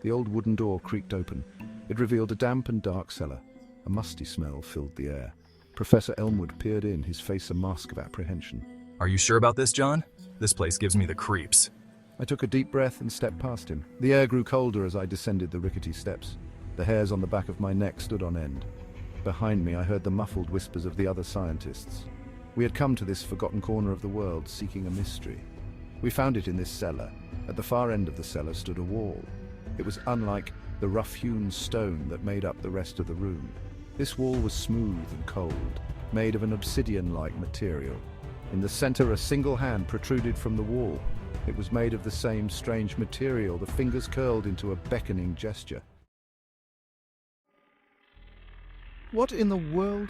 The old wooden door creaked open. It revealed a damp and dark cellar. A musty smell filled the air. Professor Elmwood peered in, his face a mask of apprehension. Are you sure about this, John? This place gives me the creeps. I took a deep breath and stepped past him. The air grew colder as I descended the rickety steps. The hairs on the back of my neck stood on end. Behind me, I heard the muffled whispers of the other scientists. We had come to this forgotten corner of the world, seeking a mystery. We found it in this cellar. At the far end of the cellar stood a wall. It was unlike the rough-hewn stone that made up the rest of the room. This wall was smooth and cold, made of an obsidian-like material. In the center, a single hand protruded from the wall. It was made of the same strange material, the fingers curled into a beckoning gesture. What in the world?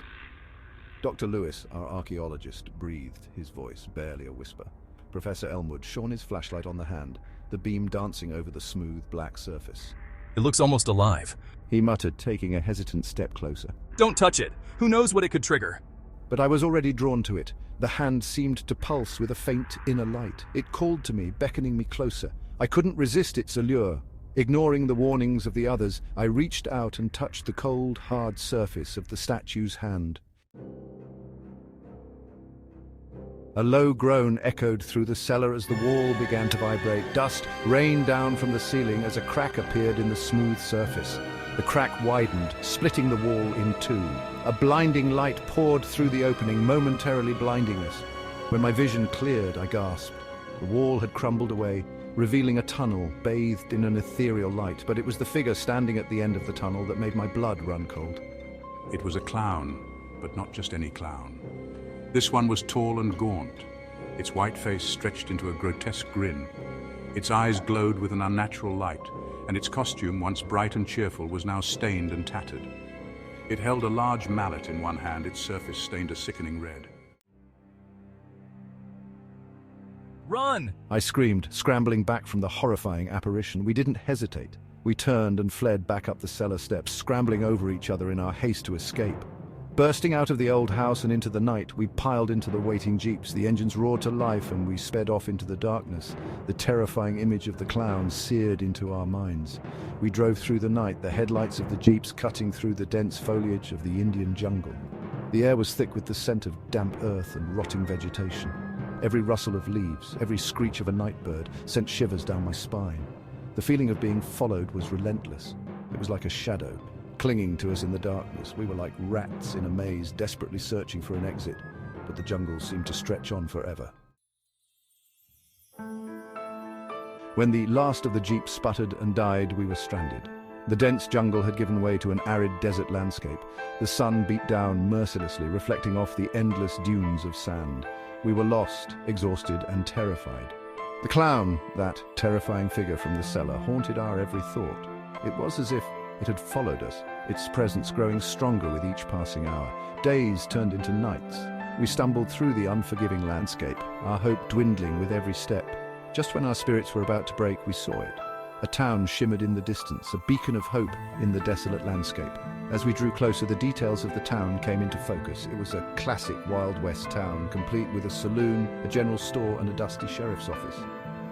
Dr. Lewis, our archaeologist, breathed, his voice barely a whisper. Professor Elmwood shone his flashlight on the hand, the beam dancing over the smooth black surface. It looks almost alive. He muttered, taking a hesitant step closer. Don't touch it. Who knows what it could trigger? But I was already drawn to it. The hand seemed to pulse with a faint inner light. It called to me, beckoning me closer. I couldn't resist its allure. Ignoring the warnings of the others, I reached out and touched the cold, hard surface of the statue's hand. A low groan echoed through the cellar as the wall began to vibrate. Dust rained down from the ceiling as a crack appeared in the smooth surface. The crack widened, splitting the wall in two. A blinding light poured through the opening, momentarily blinding us. When my vision cleared, I gasped. The wall had crumbled away, revealing a tunnel bathed in an ethereal light, but it was the figure standing at the end of the tunnel that made my blood run cold. It was a clown, but not just any clown. This one was tall and gaunt, its white face stretched into a grotesque grin. Its eyes glowed with an unnatural light, and its costume, once bright and cheerful, was now stained and tattered. It held a large mallet in one hand, its surface stained a sickening red. Run! I screamed, scrambling back from the horrifying apparition. We didn't hesitate. We turned and fled back up the cellar steps, scrambling over each other in our haste to escape. Bursting out of the old house and into the night, we piled into the waiting jeeps. The engines roared to life and we sped off into the darkness. The terrifying image of the clown seared into our minds. We drove through the night, the headlights of the jeeps cutting through the dense foliage of the Indian jungle. The air was thick with the scent of damp earth and rotting vegetation. Every rustle of leaves, every screech of a night bird sent shivers down my spine. The feeling of being followed was relentless. It was like a shadow, clinging to us in the darkness. We were like rats in a maze, desperately searching for an exit, but the jungle seemed to stretch on forever. When the last of the jeeps sputtered and died, we were stranded. The dense jungle had given way to an arid desert landscape. The sun beat down mercilessly, reflecting off the endless dunes of sand. We were lost, exhausted, and terrified. The clown, that terrifying figure from the cellar, haunted our every thought. It was as if it had followed us, its presence growing stronger with each passing hour. Days turned into nights. We stumbled through the unforgiving landscape, our hope dwindling with every step. Just when our spirits were about to break, we saw it. A town shimmered in the distance, a beacon of hope in the desolate landscape. As we drew closer, the details of the town came into focus. It was a classic Wild West town, complete with a saloon, a general store, and a dusty sheriff's office.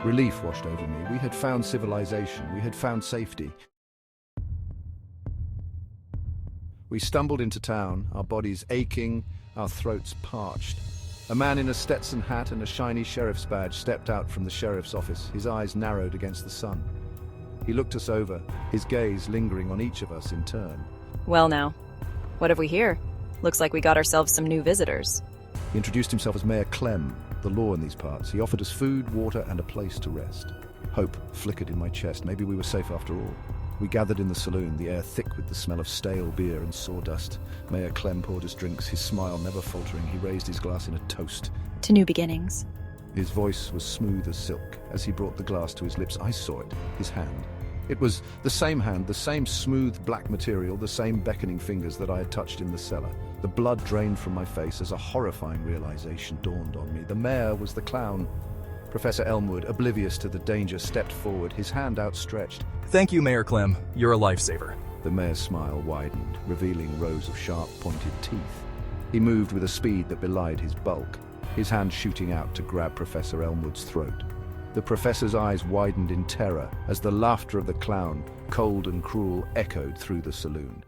Relief washed over me. We had found civilization. We had found safety. We stumbled into town, our bodies aching, our throats parched. A man in a Stetson hat and a shiny sheriff's badge stepped out from the sheriff's office, his eyes narrowed against the sun. He looked us over, his gaze lingering on each of us in turn. Well now, what have we here? Looks like we got ourselves some new visitors. He introduced himself as Mayor Clem, the law in these parts. He offered us food, water, and a place to rest. Hope flickered in my chest. Maybe we were safe after all. We gathered in the saloon, the air thick with the smell of stale beer and sawdust. Mayor Clem poured us drinks, his smile never faltering. He raised his glass in a toast. To new beginnings. His voice was smooth as silk. As he brought the glass to his lips, I saw it, his hand. It was the same hand, the same smooth black material, the same beckoning fingers that I had touched in the cellar. The blood drained from my face as a horrifying realization dawned on me. The mayor was the clown. Professor Elmwood, oblivious to the danger, stepped forward, his hand outstretched. Thank you, Mayor Clem. You're a lifesaver. The mayor's smile widened, revealing rows of sharp, pointed teeth. He moved with a speed that belied his bulk, his hand shooting out to grab Professor Elmwood's throat. The professor's eyes widened in terror as the laughter of the clown, cold and cruel, echoed through the saloon.